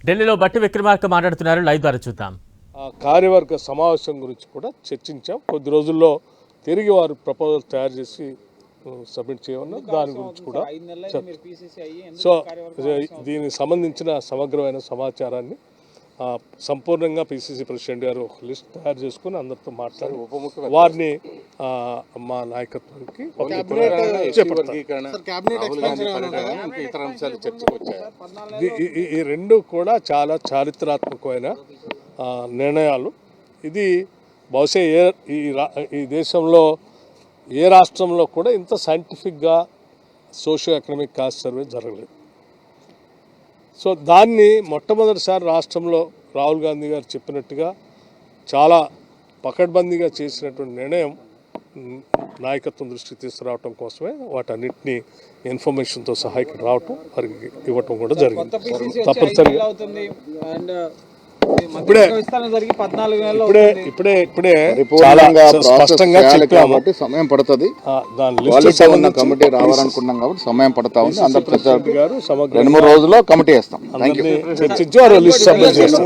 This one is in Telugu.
ఢిల్లీలో బట్టి విక్రమార్క మాట్లాడుతున్నారు. లైవ్ ద్వారా చూద్దాం. కార్యవర్గ సమావేశం గురించి కూడా చర్చించాం. కొద్ది రోజుల్లో తిరిగి వారు ప్రపోజల్ తయారు చేసి సబ్మిట్ చేయమన్నారు. దాని గురించి కూడా సో దీనికి సంబంధించిన సమగ్రమైన సమాచారాన్ని సంపూర్ణంగా పిసిసి ప్రెసిడెంట్ గారు ఒక లిస్ట్ తయారు చేసుకుని అందరితో మాట్లాడి వారిని మా నాయకత్వానికి ఈ రెండు కూడా చాలా చారిత్రాత్మకమైన నిర్ణయాలు. ఇది బహుశా ఈ దేశంలో ఏ రాష్ట్రంలో కూడా ఇంత సైంటిఫిక్గా సోషియో ఎకనామిక్ కాస్ట్ సర్వే జరగలేదు. సో దాన్ని మొట్టమొదటిసారి రాష్ట్రంలో రాహుల్ గాంధీ గారు చెప్పినట్టుగా చాలా పకడ్బందీగా చేసినటువంటి నిర్ణయం నాయకత్వం దృష్టికి తీసుకురావటం కోసమే వాటన్నిటినీ ఇన్ఫర్మేషన్తో సహా ఇక్కడ రావటం వారికి ఇవ్వటం కూడా జరిగింది. తప్పనిసరిగా ఇప్పుడే చాలా స్పష్టంగా చెప్పాము. సమయం పడుతుంది, కమిటీ రావాలనుకున్నాం కాబట్టి సమయం పడతా ఉంది. అందరు గారు 2-3 రోజుల్లో కమిటీ వేస్తాం. చర్చించి వారు లిస్ట్ సబ్మిట్ చేస్తాం.